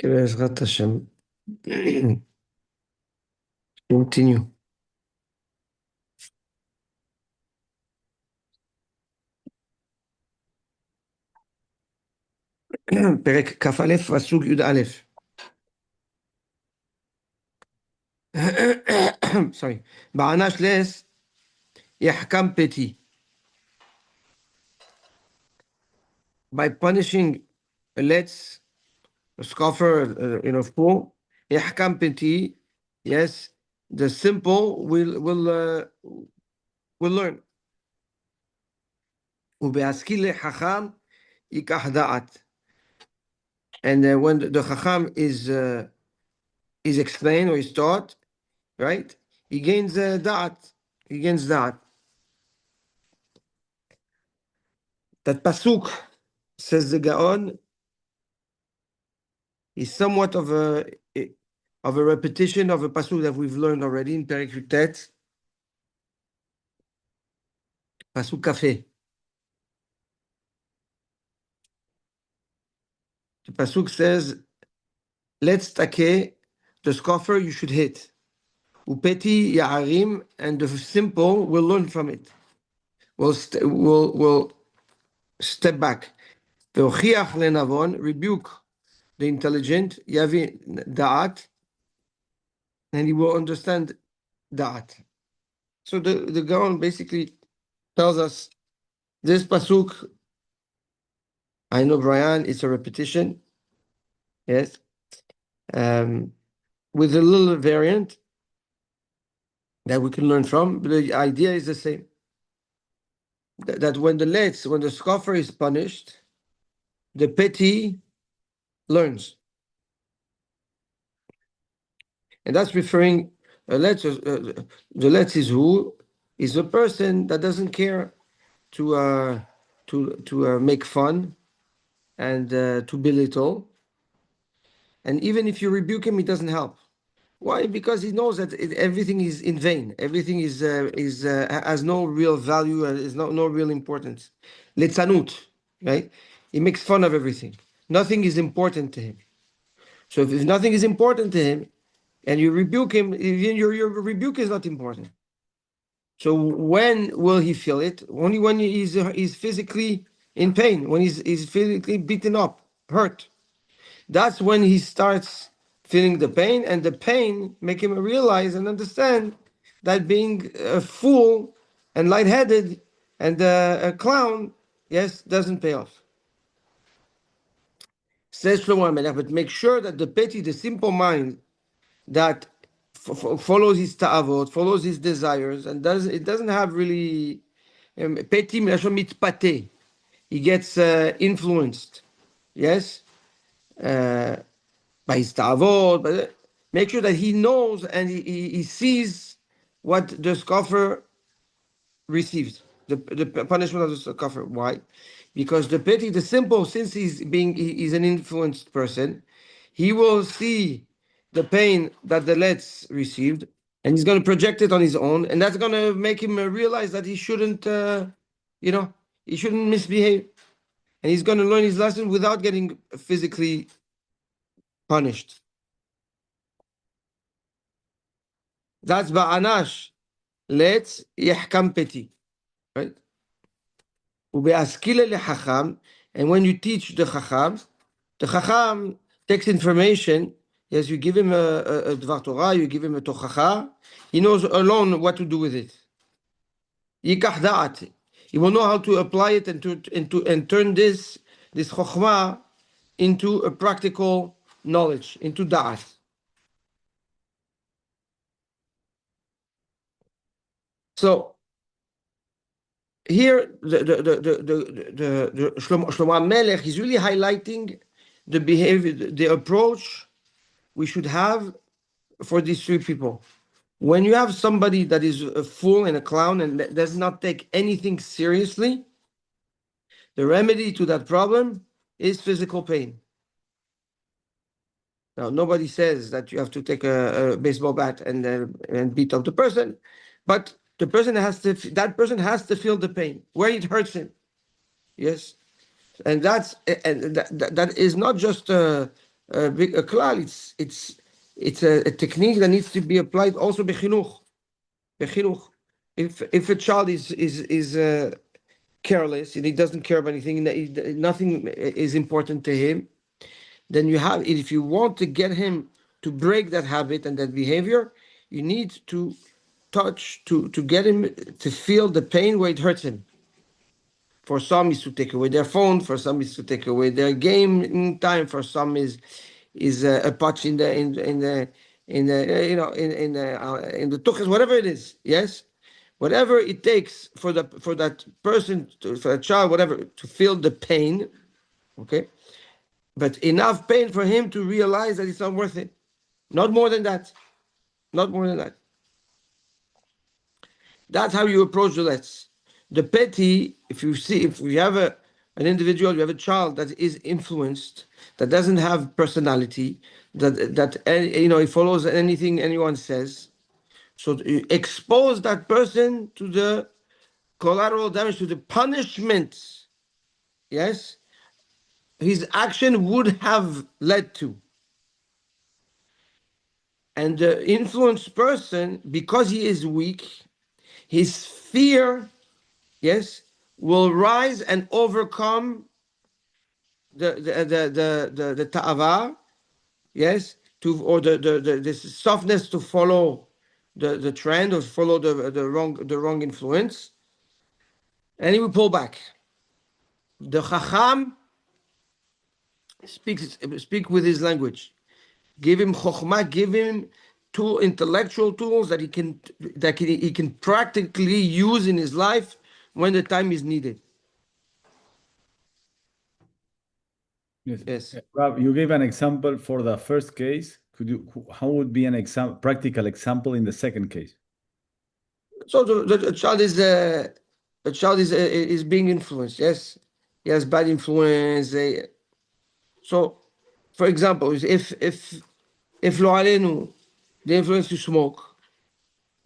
בעזרת השם. continue. פרק כ"א, פסוק י"א. sorry. בענש לס יחכם פתי. By punishing a scoffer, fool, יחכם פתי, yes, the simple will learn. ובהשכיל לחכם ייקח דעת. And when the chacham is explained or is taught, right? He gains da'at. He gains da'at. That pasuk, says the Gaon, is somewhat of a repetition of a pasuk that we've learned already in Perek Yutet. Pasuk Kafeh. The pasuk says, let's take the scoffer you should hit. Upeti ya'arim, and the simple will learn from it. Will step back. Ve'ochiach lenavon, rebuke the intelligent, yavi da'at, and he will understand da'at. So the Gaon basically tells us this pasuk. I know, Brian, it's a repetition, yes, with a little variant that we can learn from, but the idea is the same. That when the scoffer is punished, the petty learns. And that's referring, the letz is who? Is a person that doesn't care to make fun and to belittle. And even if you rebuke him, it doesn't help. Why? Because he knows that everything is in vain. Everything has no real value, is no real importance. Litzanut, right? He makes fun of everything. Nothing is important to him. So if nothing is important to him, and you rebuke him, even your rebuke is not important. So when will he feel it? Only when he's physically in pain, when he's physically beaten up, hurt. That's when he starts feeling the pain, and the pain make him realize and understand that being a fool and lightheaded and a clown, yes, doesn't pay off. Says Shlomo HaMelech, but make sure that the petty, the simple mind that follows his ta'avot, follows his desires, and it doesn't have really petty milashon mitpate. He gets influenced, yes, by his ta'avot. But make sure that he knows and he sees what the scoffer receives, the punishment of the scoffer. Why? Because the petty, the simple, since he's an influenced person, he will see the pain that the let's received, and he's going to project it on his own, and that's going to make him realize that he shouldn't, he shouldn't misbehave, and he's going to learn his lesson without getting physically punished. That's ba'anash. Let's yahkam peti, right? And when you teach the chacham takes information. Yes, you give him a Dvar Torah, you give him a Tochacha. He knows alone what to do with it. Yikach da'at. He will know how to apply it and turn this chokhmah into a practical knowledge, into da'at. So here, the Shlomo HaMelech is really highlighting the behavior, the approach we should have for these three people. When you have somebody that is a fool and a clown and does not take anything seriously, the remedy to that problem is physical pain. Now, nobody says that you have to take a baseball bat and beat up the person, but that person has to feel the pain where it hurts him. Yes, and that is not just a klal. It's a technique that needs to be applied also bechinuch. Bechinuch. If a child is careless and he doesn't care about anything, nothing is important to him, then you have, if you want to get him to break that habit and that behavior, you need to to get him to feel the pain where it hurts him. For some is to take away their phone, for some is to take away their game time, for some is a patch in the tuchas, whatever it is. Yes, whatever it takes for that person, for a child, whatever, to feel the pain. Okay, but enough pain for him to realize that it's not worth it. Not more than that. Not more than that. That's how you approach the lets. The petty, if you have an individual, you have a child that is influenced, that doesn't have personality, that he follows anything anyone says. So you expose that person to the collateral damage, to the punishment. Yes, his action would have led to. And the influenced person, because he is weak, his fear, yes, will rise and overcome the ta'ava, yes, or the softness to follow the trend or follow the wrong influence, and he will pull back. The chacham speak with his language. Give him chokhmah, give him intellectual tools that he can practically use in his life when the time is needed. Yes. Yes. Rob, you gave an example for the first case. How would be an example, practical example in the second case? So the child is being influenced. Yes, he has bad influence. So, for example, if lo alenu, the influence to smoke,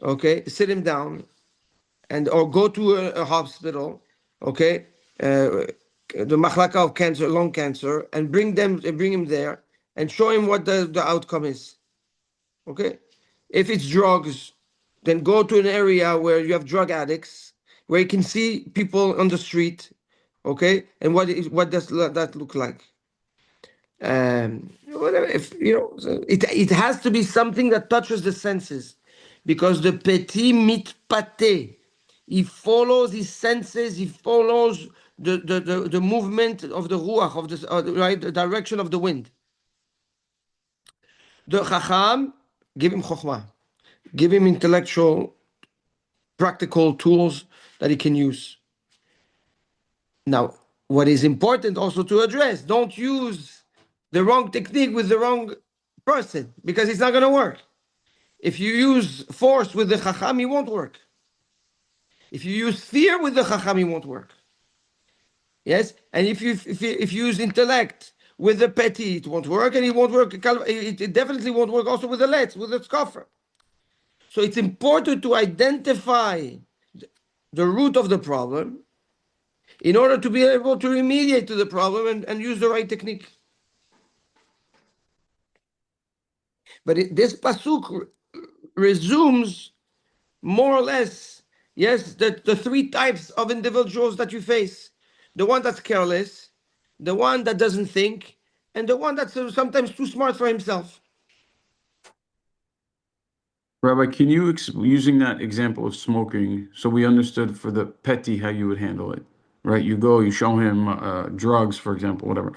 okay, sit him down, or go to a hospital, okay, the machlaka of cancer, lung cancer, and bring him there and show him what the outcome is. Okay, if it's drugs, then go to an area where you have drug addicts, where you can see people on the street. Okay, and what does that look like? Whatever, if so it has to be something that touches the senses, because the petit mit pate, he follows his senses, he follows the movement of the ruach, of the direction of the wind. The chacham, give him chokhmah, give him intellectual, practical tools that he can use. Now, what is important also to address, don't use the wrong technique with the wrong person, because it's not going to work. If you use force with the chacham, it won't work. If you use fear with the chacham, it won't work. Yes, and if you use intellect with the petty, it won't work, and it won't work. It definitely won't work also with the let's, with the scoffer. So it's important to identify the root of the problem in order to be able to remediate to the problem and use the right technique. But this pasuk resumes more or less, yes, the three types of individuals that you face: the one that's careless, the one that doesn't think, and the one that's sometimes too smart for himself. Rabbi, can you, using that example of smoking, so we understood for the petty how you would handle it, right? You go, you show him drugs, for example, whatever.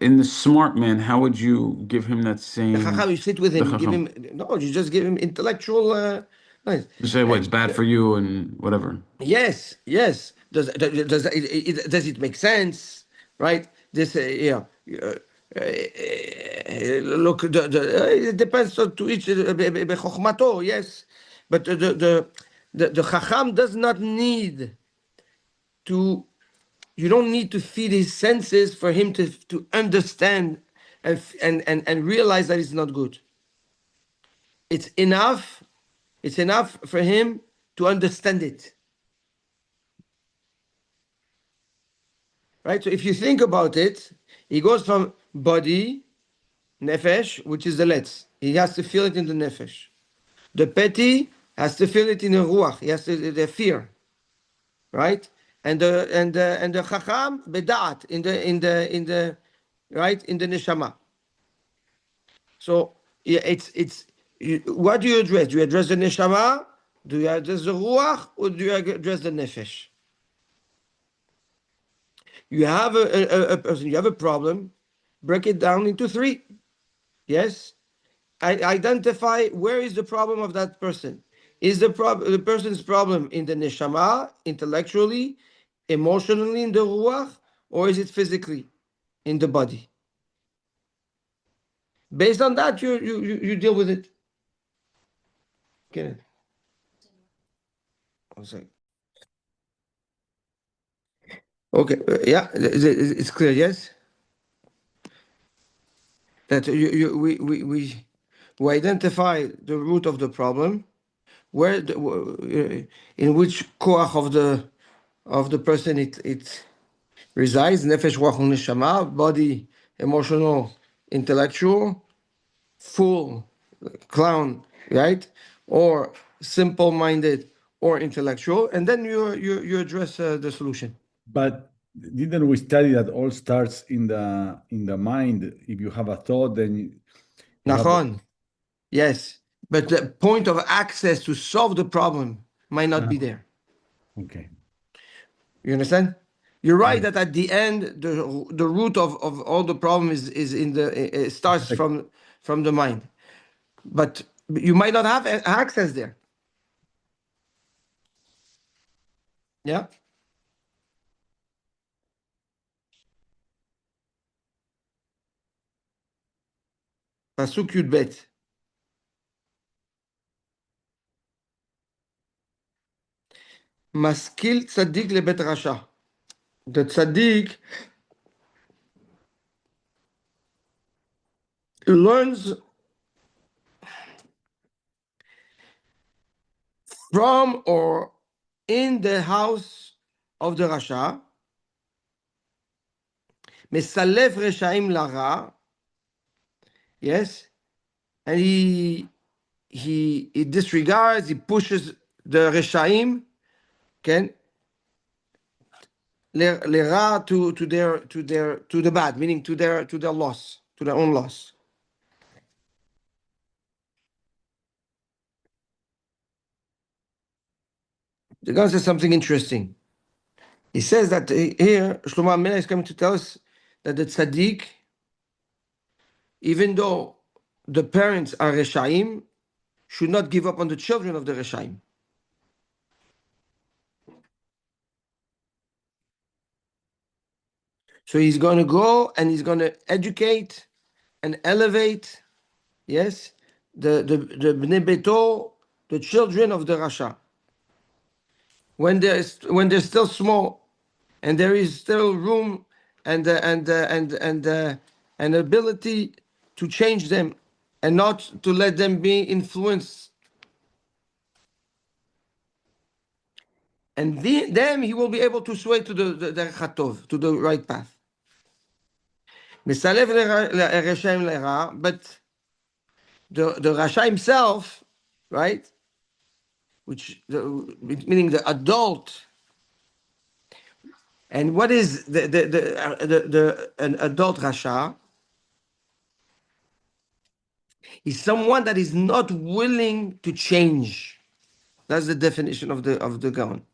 In the smart man, how would you give him that The same? chacham, you sit with him, The you give him, no, you just give him intellectual. Nice. You say what, it's bad for you and whatever. Yes, yes. Does it make sense, right? This, look, it depends to each bechokmato, yes, but the chacham does not need to. You don't need to feed his senses for him to understand and realize that it's not good. It's enough. It's enough for him to understand it. Right? So if you think about it, he goes from body, nefesh, which is the letz. He has to feel it in the nefesh. The petty has to feel it in the ruach. He has to the fear, right? And the chacham bedaat in the right in the neshama. So yeah, what do you address? Do you address the neshama? Do you address the ruach, or do you address the nefesh? You have a person. You have a problem. Break it down into three. Yes. Identify where is the problem of that person. Is the person's problem in the neshama, intellectually, emotionally in the ruach, or is it physically in the body? Based on that, you deal with it. Get it? One second. Okay, yeah, it's clear. Yes, that we identify the root of the problem, where in which koach of the person it resides, nefesh, ruach, neshama, body, emotional, intellectual, full, clown, right, or simple-minded or intellectual, and then you address the solution. But didn't we study that all starts in the mind? If you have a thought, then you have Nachon, yes, but the point of access to solve the problem might not be there. okay. You understand? You're right that at the end, the root of all the problem is in it starts from the mind, but you might not have access there. Yeah. Pasuk Yud Bet. Maskil tzaddik lebet rasha. The tzaddik learns from or in the house of the rasha. Mesalef reshaim lara. Yes, and he disregards, he pushes the reshaim, okay, lera to the bad, meaning to their loss, to their own loss. The guy says something interesting. He says that here Shlomo HaMelech is coming to tell us that the tzaddik, even though the parents are reshaim, should not give up on the children of the reshaim. So he's going to go and he's going to educate and elevate, yes, the bnei beto, the children of the rasha. When they're still small, and there is still room and an ability to change them, and not to let them be influenced. And them he will be able to sway to the chatov, to the right path. But the rasha himself, right, meaning the adult. And what is an adult rasha? Is someone that is not willing to change. That's the definition of the Gaon.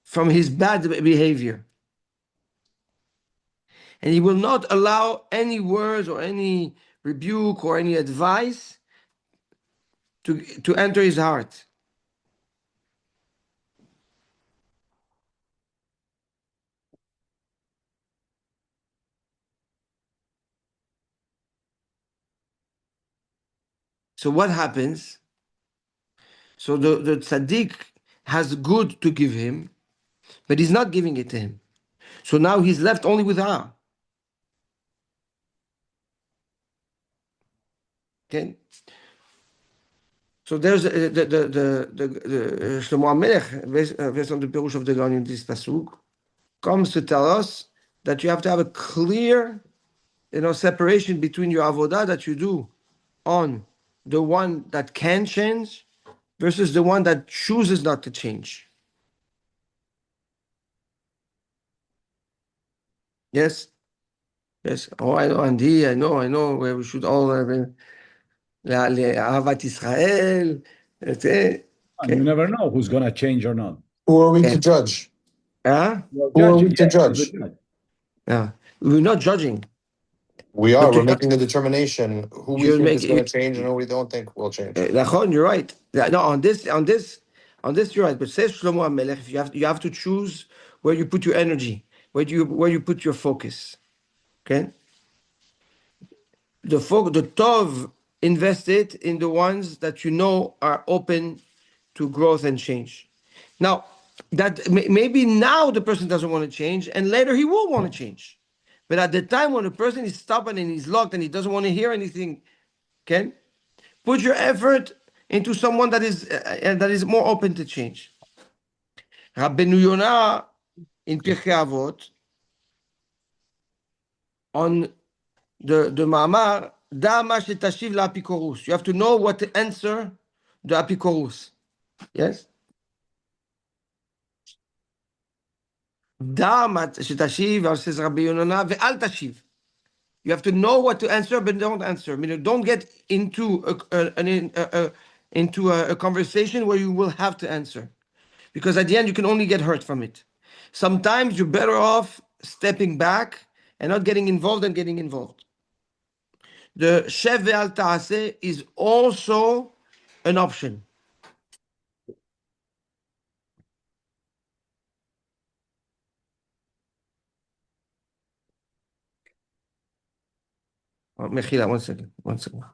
From his bad behavior. And he will not allow any words or any rebuke or any advice to enter his heart. So what happens? So the tzaddik has good to give him, but he's not giving it to him. So now he's left only with Ra. Okay? So there's the Shlomo HaMelech, based on the Pirush of the Gaon in this pasuk, comes to tell us that you have to have a clear separation between your avodah that you do on the one that can change versus the one that chooses not to change. Yes? Yes. Oh, I know, Andy, I know, where we should all Ahavat Israel. You Okay. never know who's going to change or not. Who are we to And- judge? Huh? Well, Who are judge, we to yeah, judge? you're the judge. Yeah. We're not judging. We are. But We're making a determination who we you're think is making going to change and who we don't think will change. Nachon, you're right. No, on this, you're right. But says Shlomo HaMelech, if you have to choose where you put your energy, where you put your focus. Okay. The Tov, invest it in the ones that you know are open to growth and change. Now, that maybe now the person doesn't want to change, and later he will want to change. But at the time when the person is stubborn and he's locked and he doesn't want to hear anything, okay, put your effort into someone that is more open to change. Rabbeinu Yonah in Pirkei Avot on the Ma'amar, Da ma shetashiv la'apikorus. You have to know what to answer the apikorus. Yes? Da ma shetashiv, says Rabbi Yonah, ve'al tashiv. You have to know what to answer, but don't answer. I mean, don't get into a conversation where you will have to answer, because at the end you can only get hurt from it. Sometimes you're better off stepping back and not getting involved than getting involved. The chef ve'al ta'aseh is also an option. Mechila, 1 second.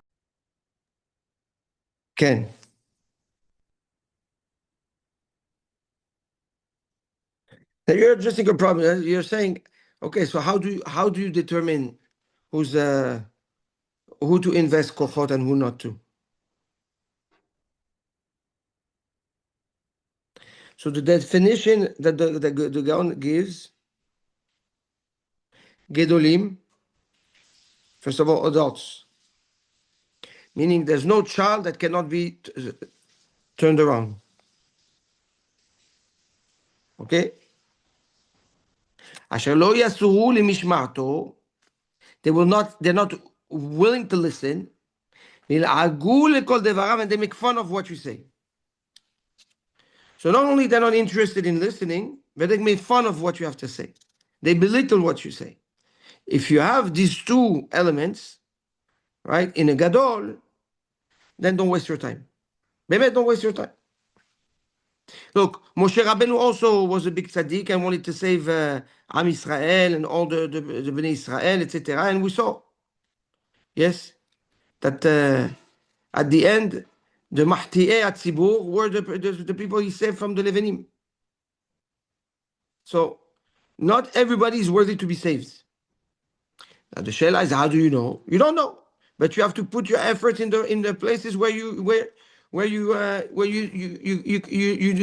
Ken. Now you're addressing a problem. You're saying, okay, so how do you determine who to invest kochot and who not to? So the definition that the Gaon gives, Gedolim, first of all, adults, meaning there's no child that cannot be turned around. Okay? Asher lo yasuru limishmato, they're not willing to listen. And they make fun of what you say. So not only they're not interested in listening, but they make fun of what you have to say. They belittle what you say. If you have these two elements, right, in a gadol, then don't waste your time. Maybe don't waste your time. Look, Moshe Rabbeinu also was a big tzaddik and wanted to save Am Israel and all the Bnei Israel, etc. And we saw, yes, that at the end, the Mahti'ei Atzibur were the people he saved from the Levanim. So, not everybody is worthy to be saved. Now the shayla is, how do you know? You don't know, but you have to put your effort in the places where you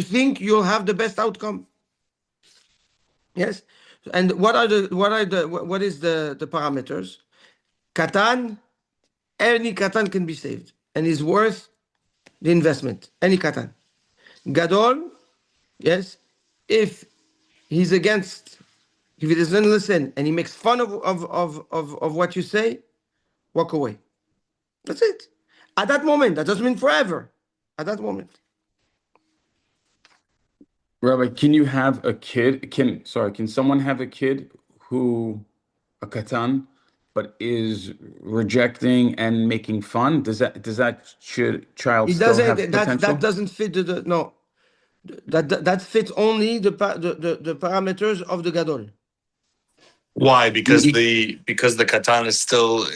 think you'll have the best outcome. Yes, and what is the parameters? Katan, any katan can be saved and is worth the investment. Any katan. Gadol, yes, if he's against, if he doesn't listen and he makes fun of what you say, walk away. That's it. At that moment, that doesn't mean forever. At that moment. Rabbi, can you have a kid? Can someone have a kid who a katan, but is rejecting and making fun? Does that child It still doesn't. have potential? That doesn't fit the no. That fits only the parameters of the gadol. Why? Because the katan is still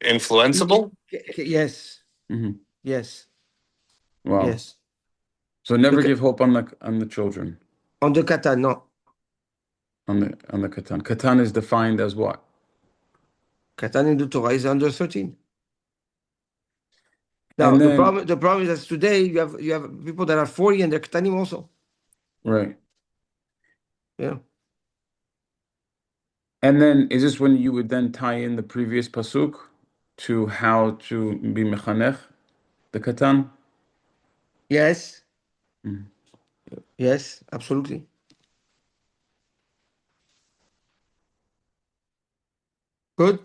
influenceable. Yes. Mhm. Yes. Wow. Yes. So never Look, give hope on the children. on the katan, no. On the katan. Katan is defined as what? Katan in the Torah is under 13. Now And the then problem is that today you have people that are 40 and they're katanim also. right. Yeah. And then is this when you would then tie in the previous pasuk to how to be mechanech the katan? Yes, Mhm. yes, absolutely. Good.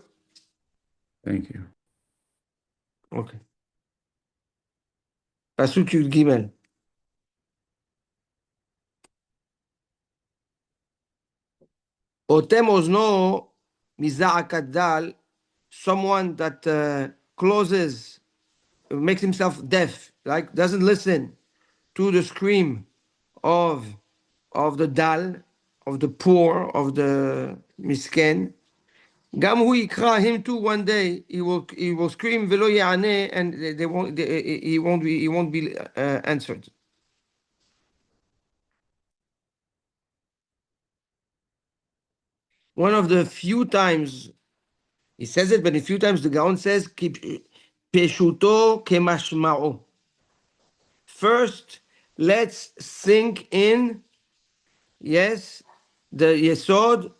Thank you. Okay. Pasuk Yud Gimel. Otem ozno miza'akat dal, someone that closes, makes himself deaf, like doesn't listen to the scream of the dal, of the poor, of the misken. Gam hu yikra, him too. One day he will scream velo ya'aneh, and he won't be answered. One of the few times he says it, but a few times the Gaon says peshuto kemashma'o. First, let's sink in, yes, the yesod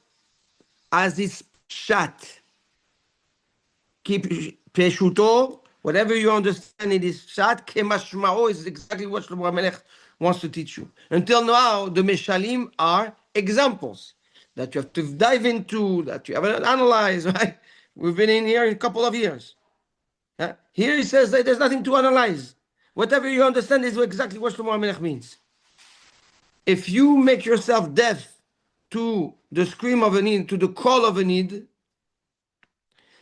as its shat. Keep peshuto, whatever you understand in this shat, kemashma'o is exactly what Shlomo HaMelech wants to teach you. Until now, the meshalim are examples that you have to dive into, that you haven't analyzed, right? We've been in here a couple of years. Here he says that there's nothing to analyze. Whatever you understand is exactly what Shlomo HaMelech means. If you make yourself deaf to the scream of a need, to the call of a need,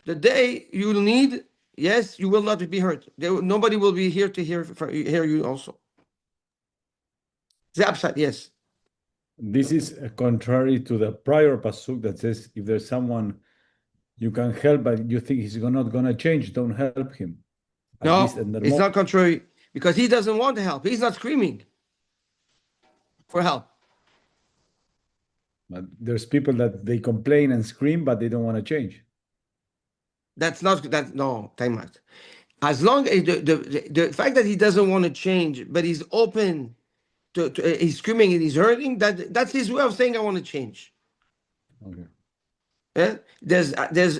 the day you'll need, yes, you will not be heard. Nobody will be here to hear you also. The upside, yes. This is contrary to the prior pasuk that says, if there's someone you can help, but you think he's not going to change, don't help him. At least No, in the it's moment. not contrary because he doesn't want help. He's not screaming for help. But there's people that they complain and scream, but they don't want to change. That's not that. No, time out. As long as the fact that he doesn't want to change, but he's open to he's screaming and he's hurting, that's his way of saying I want to change. Okay. Yeah? There's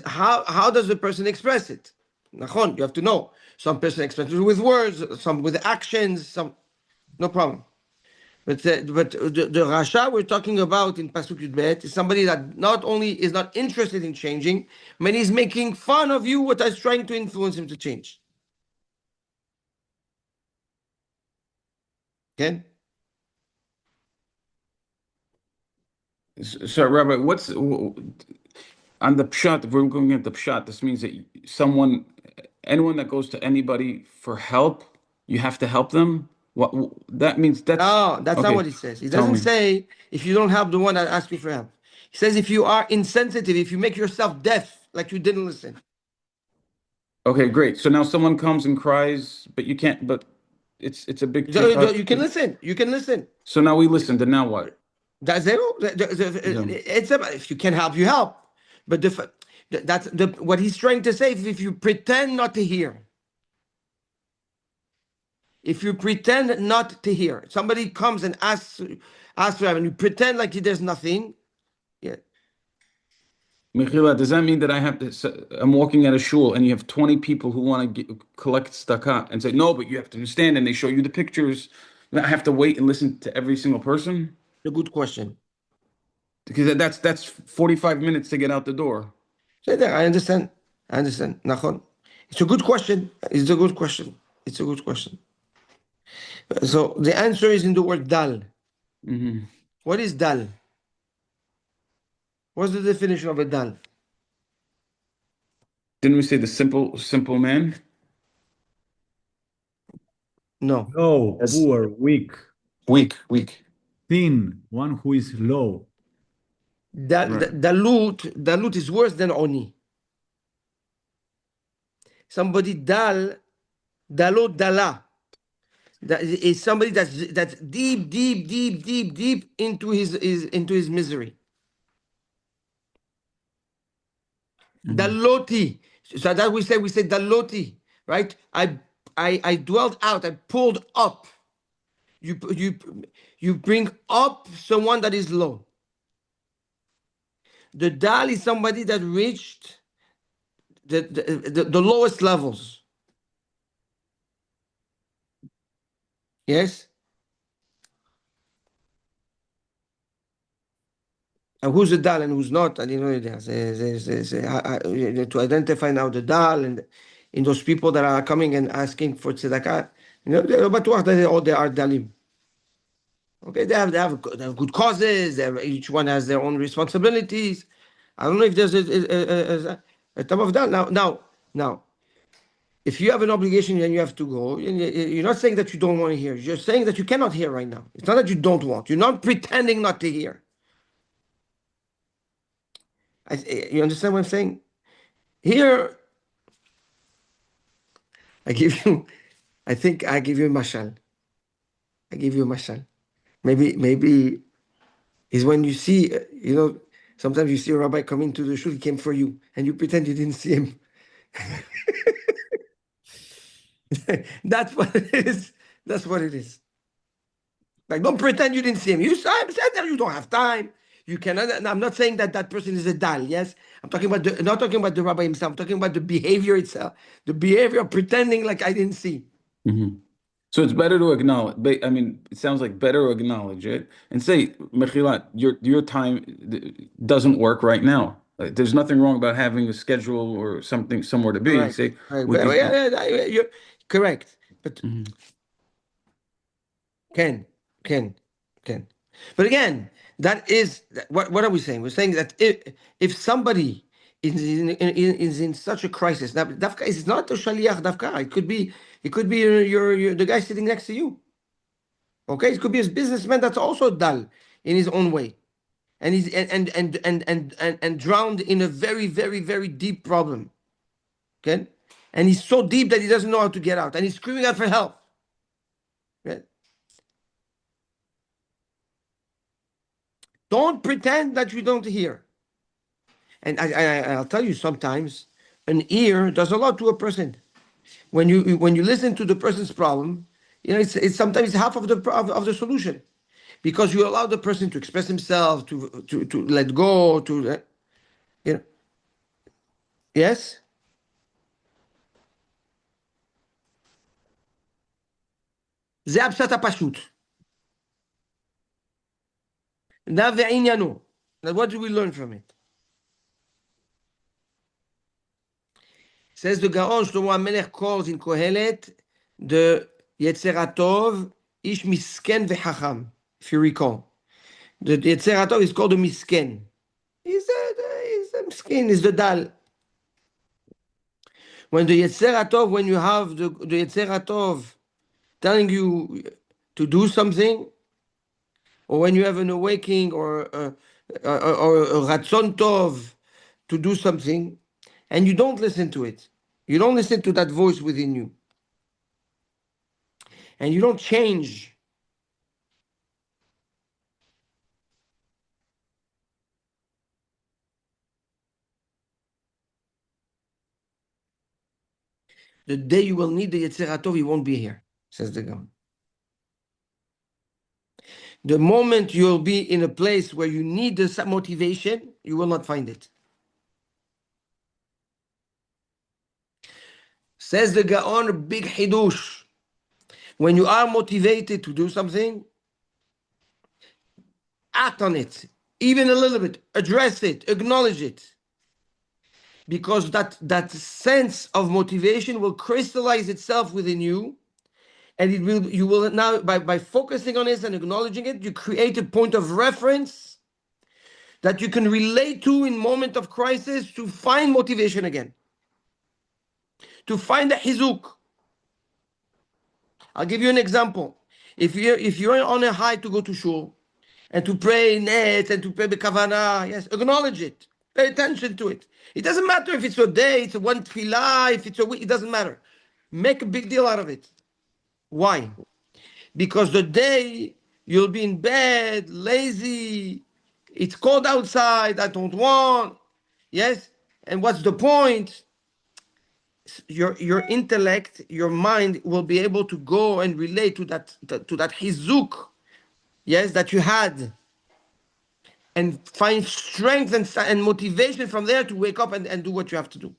how does the person express it? Nachon, you have to know. Some person expresses it with words, some with actions, some no problem. But the Rasha we're talking about in Pasuk Yud Bet is somebody that not only is not interested in changing, but he's making fun of you, what is trying to influence him to change. Okay? So, Rabbi, what's on the pshat? If we're going at the pshat, this means that anyone that goes to anybody for help, you have to help them. What that means? No, that's not Okay. what he says. He Tell doesn't me. say if you don't help the one that asks you for help. He says if you are insensitive, if you make yourself deaf, like you didn't listen. Okay, great. So now someone comes and cries, but you can't. But it's a big tichat. You can listen. You can listen. So now we listened, and now what? That's zero. It's about if you can help, you help. But that's what he's trying to say. If you pretend not to hear, if you pretend not to hear, somebody comes and asks for help, and you pretend like there's nothing. Yeah. Mechila, does that mean that I have to? I'm walking at a shul, and you have 20 people who want to collect tzedakah, and say no, but you have to understand, and they show you the pictures. And I have to wait and listen to every single person A good question. because that's 45 minutes to get out the door. So there, I understand. I understand. Nachon. It's a good question. It's a good question. It's a good question. So the answer is in the word dal. Hmm. What is dal? What's the definition of a dal? Didn't we say the simple man? No. Low, Yes. poor, weak, Weak. thin, one who is low. Right. Dalut is worse than oni. Somebody dalot dala. That is somebody that's deep into his misery. Daloti. So that we say daloti, right? I dwelled out. I pulled up. You bring up someone that is low. The dal is somebody that reached the lowest levels. Yes? And who's a dal and who's not? And to identify now the dal and in those people that are coming and asking for tzedakah, but they are dalim. Okay, they have good causes. Each one has their own responsibilities. I don't know if there's a type of dal. Now, if you have an obligation and you have to go, you're not saying that you don't want to hear. You're saying that you cannot hear right now. It's not that you don't want. You're not pretending not to hear. You understand what I'm saying? Here, I think I give you a mashal. I give you a mashal. Maybe is when you see, sometimes you see a rabbi come into the shul, he came for you, and you pretend you didn't see him. That's what it is. That's what it is. Like, don't pretend you didn't see him. You said that you don't have time. You cannot. I'm not saying that that person is a dal. Yes, I'm talking about not talking about the rabbi himself. I'm talking about the behavior itself. The behavior of pretending like I didn't see. Mm-hmm. So it's better to acknowledge. I mean, it sounds like better to acknowledge it and say, Mechilat, your time doesn't work right now. There's nothing wrong about having a schedule or something somewhere to be. Right. Say, Right. You're correct. But Mhm. Can. But again, that is what are we saying? We're saying that if somebody is in such a crisis, now dafka is not a shaliach dafka. It could be your the guy sitting next to you. Okay, it could be a businessman that's also dull in his own way, and he's and drowned in a very very very deep problem. Okay, and he's so deep that he doesn't know how to get out, and he's screaming out for help. Okay? Don't pretend that you don't hear. And I'll tell you, sometimes an ear does a lot to a person. When you listen to the person's problem, it's sometimes half of the solution, because you allow the person to express himself, to let go, you know. Yes. זה הפשט הפשוט. נא ועניינו. Now, what do we learn from it? Says the Gaon, Shlomo HaMelech calls in Kohelet the Yetzer HaTov ish misken v'chacham, if you recall. The Yetzer HaTov is called the misken. He's a misken, is the dal. When the Yetzer HaTov, when you have the Yetzer HaTov telling you to do something, or when you have an awakening or a Ratzon Tov to do something, and you don't listen to it, you don't listen to that voice within you, and you don't change, the day you will need the Yetzer HaTov, he won't be here, says the Gaon. The moment you'll be in a place where you need this motivation, you will not find it. Says the Gaon, big hidush. When you are motivated to do something, act on it, even a little bit, address it, acknowledge it. Because that sense of motivation will crystallize itself within you, and you will now, by focusing on it and acknowledging it, you create a point of reference that you can relate to in moment of crisis to find motivation again, to find the hizuk. I'll give you an example. If you're on a high to go to shul and to pray net and to pray bekavana, yes, acknowledge it. Pay attention to it. It doesn't matter if it's a day, it's a one tefillah, if it's a week, it doesn't matter. Make a big deal out of it. Why? Because the day you'll be in bed, lazy, it's cold outside, I don't want. Yes? And what's the point? Your intellect, your mind will be able to go and relate to that hizuk, yes, that you had. and find strength and motivation from there to wake up and do what you have to do.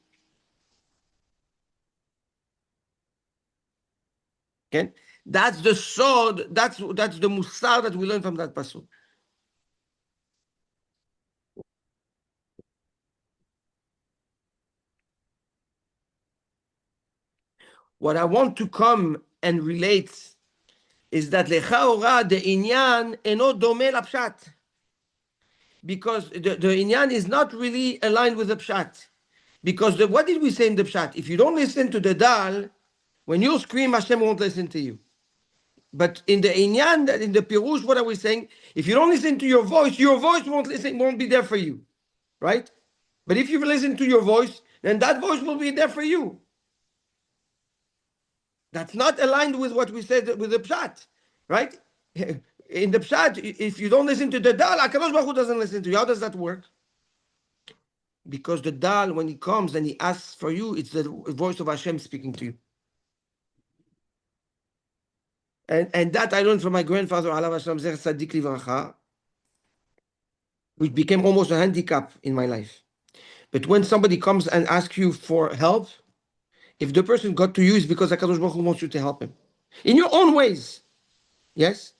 Okay, that's the sword. That's the musar that we learn from that pasuk. What I want to come and relate is that lecha ora the inyan eno dome lapshat, because the inyan is not really aligned with the pshat. Because what did we say in the pshat? If you don't listen to the dal, when you scream, Hashem won't listen to you. But in the inyan, in the pirush, what are we saying? If you don't listen to your voice won't be there for you, right? But if you listen to your voice, then that voice will be there for you. That's not aligned with what we said with the pshat, right? In the pshat, if you don't listen to the dal, HaKadosh Baruch Hu doesn't listen to you. How does that work? Because the dal, when he comes and he asks for you, it's the voice of Hashem speaking to you. And that I learned from my grandfather, Alav Hashem Zer Tzaddik Livracha, which became almost a handicap in my life. But when somebody comes and asks you for help, if the person got to you, it's because HaKadosh Baruch Hu wants you to help him. In your own ways. Yes?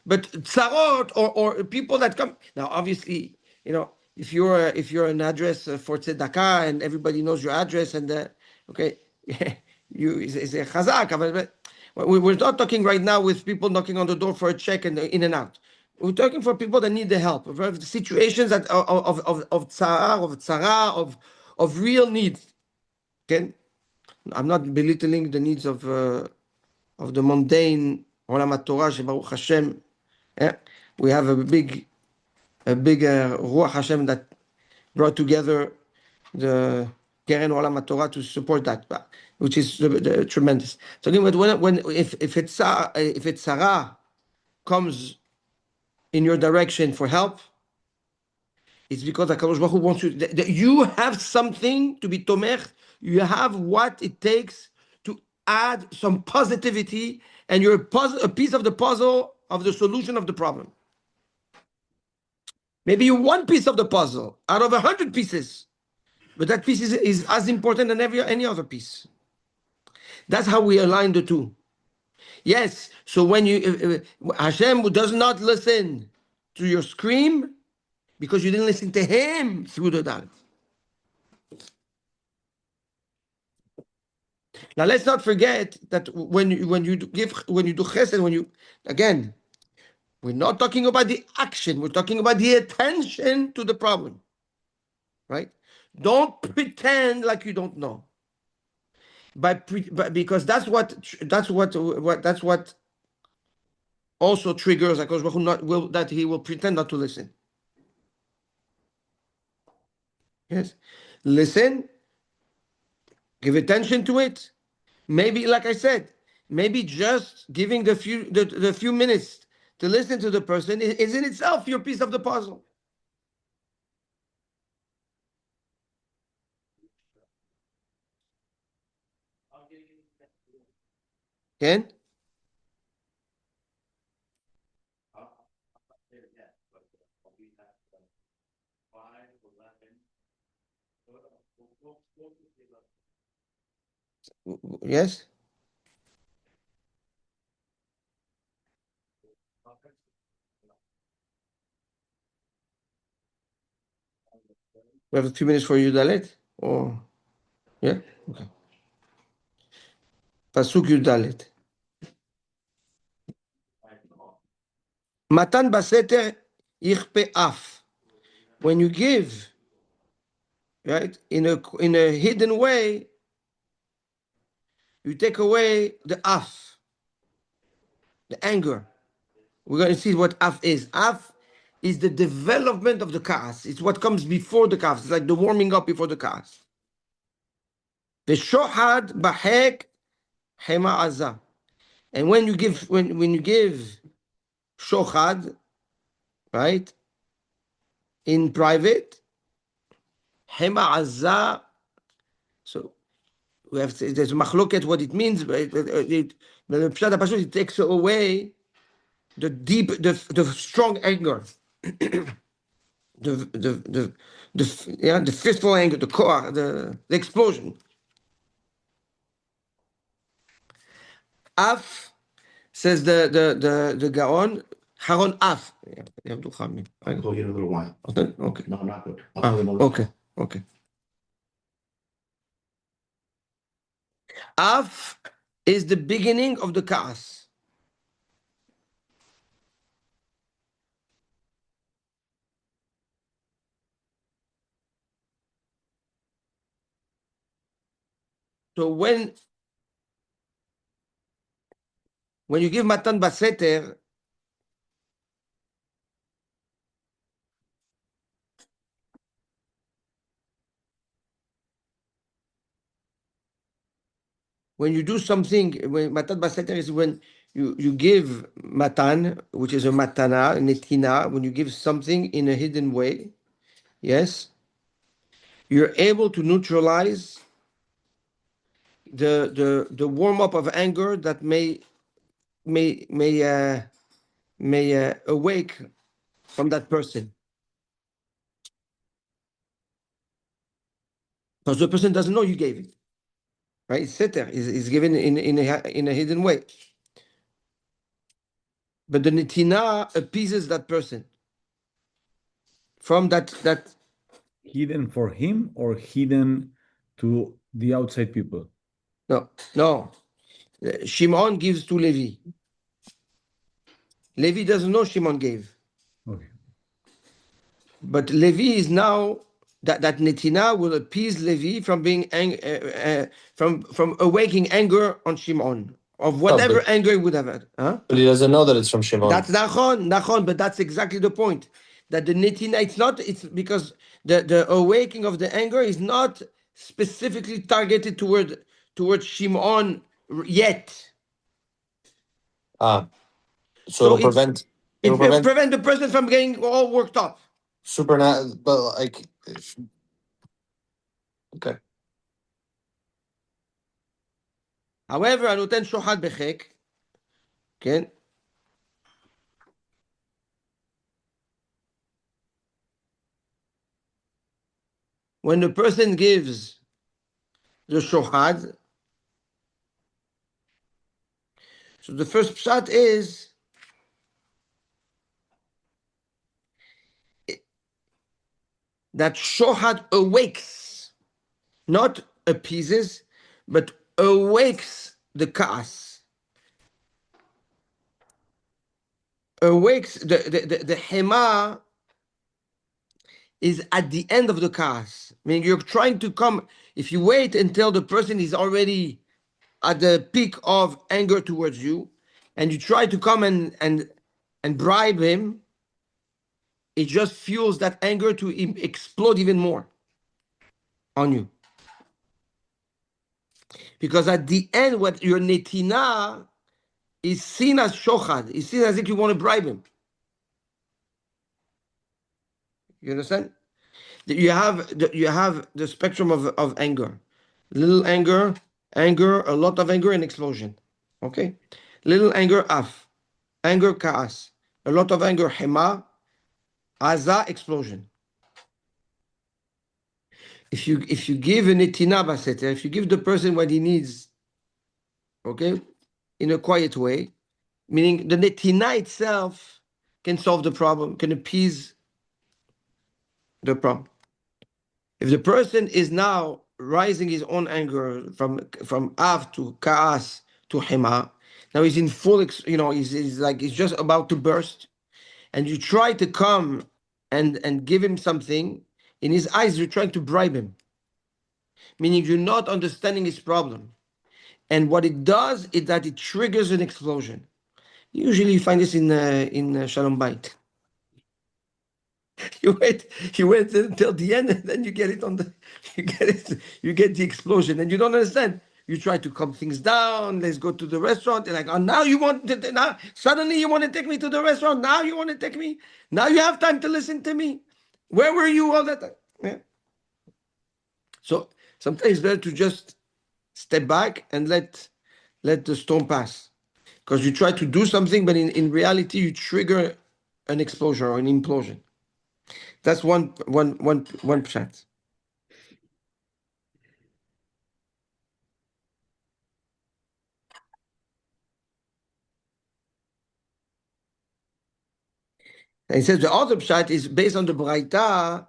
But tzarot or people that come... Now, obviously, if you're an address for tzedakah and everybody knows your address and, okay, it's a chazak, but we're not talking right now with people knocking on the door for a check and in and out. We're talking for people that need the help, of situations that of tzara, of real needs. Okay, I'm not belittling the needs of the mundane Olam HaTorah. Baruch Hashem, we have a big Ruach Hashem that brought together the Keren Olam HaTorah to support that, which is the tremendous. So again, if it's Sarah comes in your direction for help, it's because HaKadosh Baruch Hu wants you. That you have something to be tomech. You have what it takes to add some positivity, and you're a piece of the puzzle of the solution of the problem. Maybe you're one piece of the puzzle out of 100 pieces, but that piece is as important than any other piece. That's how we align the two. Yes, so when Hashem does not listen to your scream because you didn't listen to him through the dal. Now let's not forget that when you do chesed, again, we're not talking about the action, we're talking about the attention to the problem. Right? Don't pretend like you don't know. Because that's what also triggers that he will pretend not to listen. Yes, listen, give attention to it. Maybe, like I said, maybe just giving the few minutes to listen to the person is in itself your piece of the puzzle. Ken? Yes? We have a few minutes for you, Dalet? Or, yeah? Okay. Pasuk Yudalet. Matan baseter yichpe af. When you give, right, in a hidden way, you take away the af, the anger. We're going to see what af is. Af is the development of the kaas. It's what comes before the kaas. It's like the warming up before the kaas. The shohad bahek hema azah. And when you give shochad, right, in private, hema azah. So we have there's machloket what it means, but it takes away the strong anger. the fistful anger, the core, the explosion. Af, says the Gaon, Haron Af. I'll call you in a little while. Okay. No, I'm not good. I'll call you in a little Okay. Okay. Af is the beginning of the Ka'as. So when you give Matan Baseter, when you do something, when Matan Baseter is when you give Matan, which is a Matana, a Netina, when you give something in a hidden way, yes, you're able to neutralize the warm up of anger that may awake from that person, because the person doesn't know you gave it, right? It's set there, it's given in a hidden way, but the netina appeases that person from that. Hidden for him or hidden to the outside people? No. Shimon gives to Levi. Levi doesn't know Shimon gave. Okay. But Levi is now that netina will appease Levi from being from awaking anger on Shimon of whatever but- anger he would have had. Huh? But he doesn't know that it's from Shimon. That's nachon, but that's exactly the point. That the netina, it's because the awakening of the anger is not specifically targeted towards Shimon yet. So So it'll prevent the person from getting all worked up. supernatural, but like, okay. However, anoten shohad bechek, okay? When the person gives the shohad, so the first pshat is that shohad awakes, not appeases, but awakes the ka'as. Awakes the hema is at the end of the ka'as. Meaning you're trying to come, if you wait until the person is already at the peak of anger towards you, and you try to come and bribe him, it just fuels that anger to explode even more on you. Because at the end, what your netina is seen as shochad, is seen as if you want to bribe him. You understand? You have the spectrum of anger. Little anger, a lot of anger, and explosion. Okay? Little anger, af. Anger, ka'as. A lot of anger, hema. Aza, explosion. If you give a netina baseter, if you give the person what he needs, okay, in a quiet way, meaning the netina itself can solve the problem, can appease the problem. If the person is now rising his own anger from av to ka'as to hema, now he's in full, he's like he's just about to burst, and you try to come and give him something. In his eyes, you're trying to bribe him, meaning you're not understanding his problem. And what it does is that it triggers an explosion. Usually, you find this in Shalom Bait. You wait until the end, and then you get it you get the explosion, and you don't understand. You try to calm things down. Let's go to the restaurant. And like, oh, now you want now suddenly you want to take me to the restaurant. Now you want to take me. Now you have time to listen to me. Where were you all that time? Yeah. So sometimes it's better to just step back and let the storm pass, because you try to do something, but in reality you trigger an explosion or an implosion. That's one pshat. And he says the other pshat is based on the Braita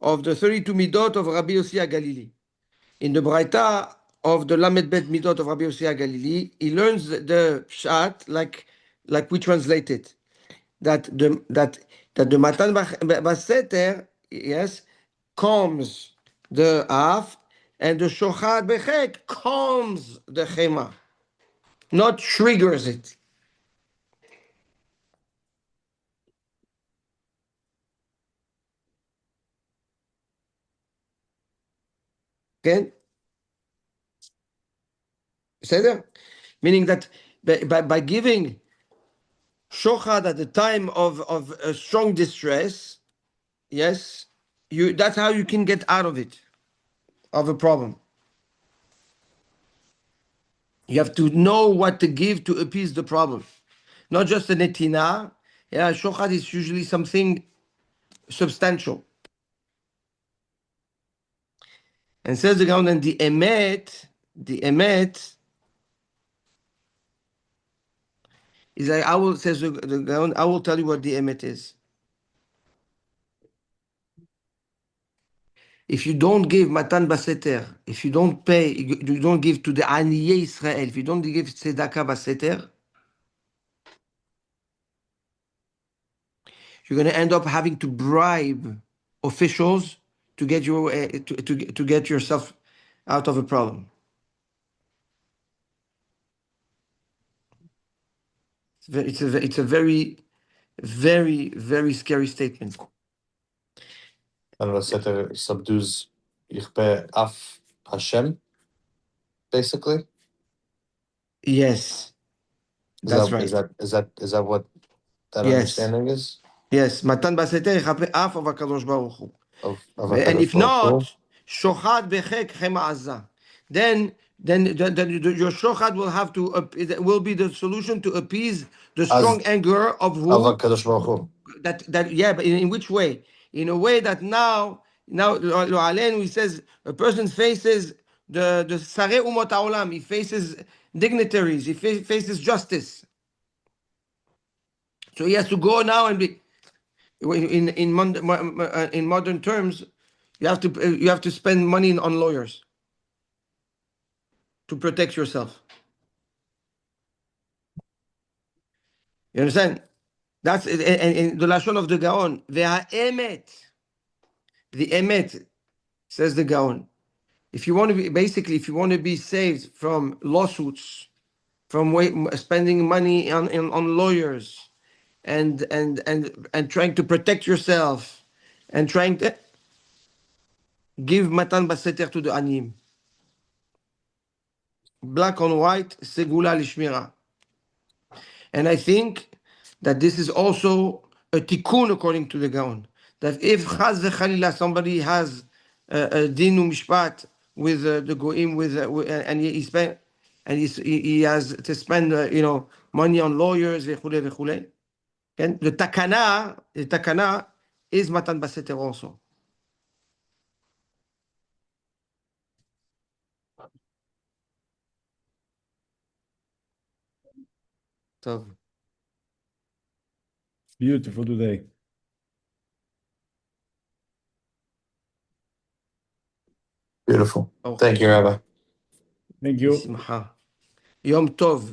of the 32 midot of Rabbi Yossi HaGalili. In the Braita of the Lamed Bet midot of Rabbi Yossi HaGalili, he learns the pshat like we translate it. That the Matan Baseter, yes, calms the Af, and the Shochad Bechek calms the Chema, not triggers it. Okay? בסדר? Meaning that by giving Shochad at the time of a strong distress, yes, that's how you can get out of it, of a problem. You have to know what to give to appease the problem. Not just a netina. Yeah, Shochad is usually something substantial. And says the Gaon, and the emet is like, says the Gaon, I will tell you what the emet is. If you don't give matan baseter, if you don't pay, you don't give to the Aniye Israel, if you don't give tzedakah baseter, you're going to end up having to bribe officials to get your to get yourself out of a problem. It's a very, very, very scary statement. And Vaseter subdues Yichpe Af Hashem, basically. Yes, that's right. Is that what that Yes. understanding is? Yes, matan baseter יכפה אף of הקדוש ברוך הוא. Of And if HaKadosh Baruch Hu? not, shochad bechek chema azah. Then your shochad will have to will be the solution to appease the strong anger of who? Of HaKadosh Baruch Hu. That yeah, but in which way? In a way that now lo aleinu, he says a person faces the sarei umot haolam. He faces dignitaries. He faces justice. So he has to go now and be in modern terms. You have to spend money on lawyers to protect yourself. You understand? That's and the lashon of the Gaon. Ve'ha'emet, the emet, says the Gaon. If you want to be saved from lawsuits, from spending money on lawyers, and trying to protect yourself, and trying to give matan baseter to the anim. Black on white, segula lishmira. And I think that this is also a tikkun according to the Gaon. That if chaz v'chalila somebody has a din mishpat with the goim and he has to spend money on lawyers v'chule v'chule. And the takana is matan baseter also. So. Beautiful today. Beautiful. Thank you, Rabbi. Thank you. Yom Tov.